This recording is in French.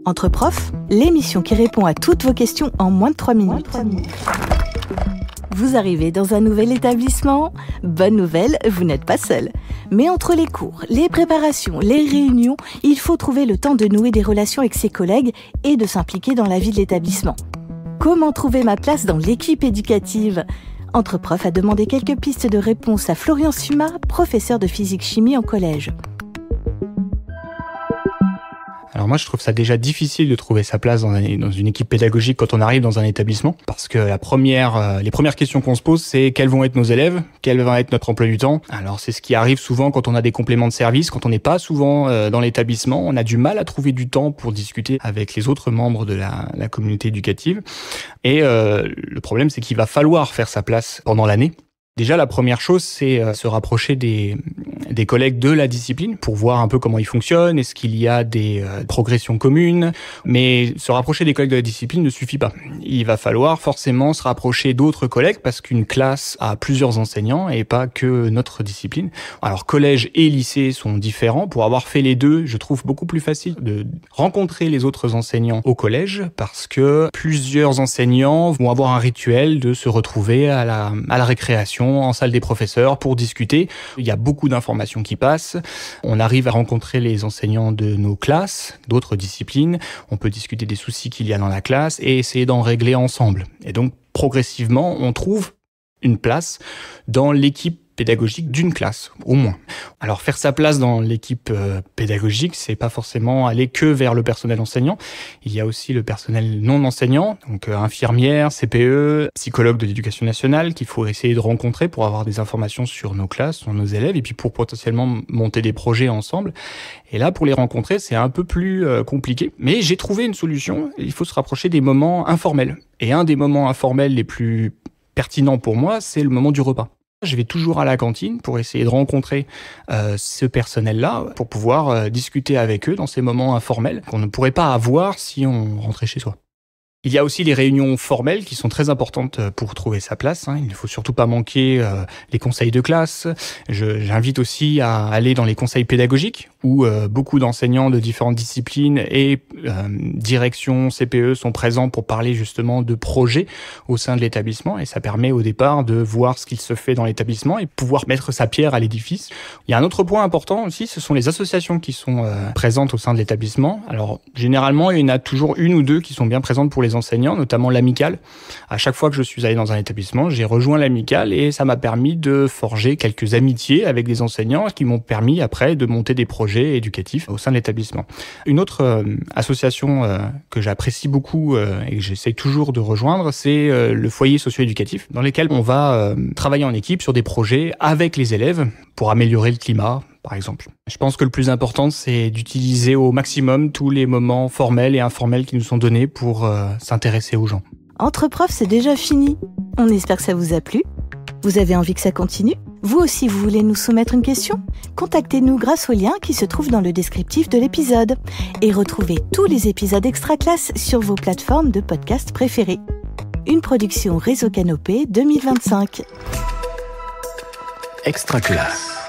Entre profs, l'émission qui répond à toutes vos questions en moins de 3 minutes. Vous arrivez dans un nouvel établissement ? Bonne nouvelle, vous n'êtes pas seul. Mais entre les cours, les préparations, les réunions, il faut trouver le temps de nouer des relations avec ses collègues et de s'impliquer dans la vie de l'établissement. Comment trouver ma place dans l'équipe éducative ? Entre profs a demandé quelques pistes de réponse à Florian Suma, professeur de physique-chimie en collège. Alors moi, je trouve ça déjà difficile de trouver sa place dans une équipe pédagogique quand on arrive dans un établissement, parce que les premières questions qu'on se pose, c'est quels vont être nos élèves, quel va être notre emploi du temps. Alors c'est ce qui arrive souvent quand on a des compléments de service, quand on n'est pas souvent dans l'établissement, on a du mal à trouver du temps pour discuter avec les autres membres de la communauté éducative. Et le problème, c'est qu'il va falloir faire sa place pendant l'année. Déjà, la première chose, c'est se rapprocher des collègues de la discipline pour voir un peu comment ils fonctionnent, est-ce qu'il y a des progressions communes. Mais se rapprocher des collègues de la discipline ne suffit pas. Il va falloir forcément se rapprocher d'autres collègues parce qu'une classe a plusieurs enseignants et pas que notre discipline. Alors, collège et lycée sont différents. Pour avoir fait les deux, je trouve beaucoup plus facile de rencontrer les autres enseignants au collège parce que plusieurs enseignants vont avoir un rituel de se retrouver à la récréation, en salle des professeurs pour discuter. Il y a beaucoup d'informations qui passent. On arrive à rencontrer les enseignants de nos classes, d'autres disciplines. On peut discuter des soucis qu'il y a dans la classe et essayer d'en régler ensemble. Et donc, progressivement, on trouve une place dans l'équipe pédagogique d'une classe, au moins. Alors, faire sa place dans l'équipe pédagogique, c'est pas forcément aller que vers le personnel enseignant. Il y a aussi le personnel non enseignant, donc infirmières, CPE, psychologues de l'éducation nationale qu'il faut essayer de rencontrer pour avoir des informations sur nos classes, sur nos élèves, et puis pour potentiellement monter des projets ensemble. Et là, pour les rencontrer, c'est un peu plus compliqué. Mais j'ai trouvé une solution. Il faut se rapprocher des moments informels. Et un des moments informels les plus pertinents pour moi, c'est le moment du repas. Je vais toujours à la cantine pour essayer de rencontrer ce personnel-là, pour pouvoir discuter avec eux dans ces moments informels qu'on ne pourrait pas avoir si on rentrait chez soi. Il y a aussi les réunions formelles qui sont très importantes pour trouver sa place. Il ne faut surtout pas manquer les conseils de classe. J'invite aussi à aller dans les conseils pédagogiques où beaucoup d'enseignants de différentes disciplines et directions CPE sont présents pour parler justement de projets au sein de l'établissement. Et ça permet au départ de voir ce qu'il se fait dans l'établissement et pouvoir mettre sa pierre à l'édifice. Il y a un autre point important aussi, ce sont les associations qui sont présentes au sein de l'établissement. Alors généralement, il y en a toujours une ou deux qui sont bien présentes pour les enseignants, notamment l'amicale. À chaque fois que je suis allé dans un établissement, j'ai rejoint l'amicale et ça m'a permis de forger quelques amitiés avec des enseignants qui m'ont permis après de monter des projets éducatifs au sein de l'établissement. Une autre association que j'apprécie beaucoup et que j'essaie toujours de rejoindre, c'est le foyer socio-éducatif dans lequel on va travailler en équipe sur des projets avec les élèves pour améliorer le climat, par exemple. Je pense que le plus important, c'est d'utiliser au maximum tous les moments formels et informels qui nous sont donnés pour s'intéresser aux gens. Entre profs, c'est déjà fini. On espère que ça vous a plu. Vous avez envie que ça continue ? Vous aussi, vous voulez nous soumettre une question ? Contactez-nous grâce au lien qui se trouve dans le descriptif de l'épisode. Et retrouvez tous les épisodes Extra Classe sur vos plateformes de podcast préférées. Une production Réseau Canopé 2025. Extra Classe.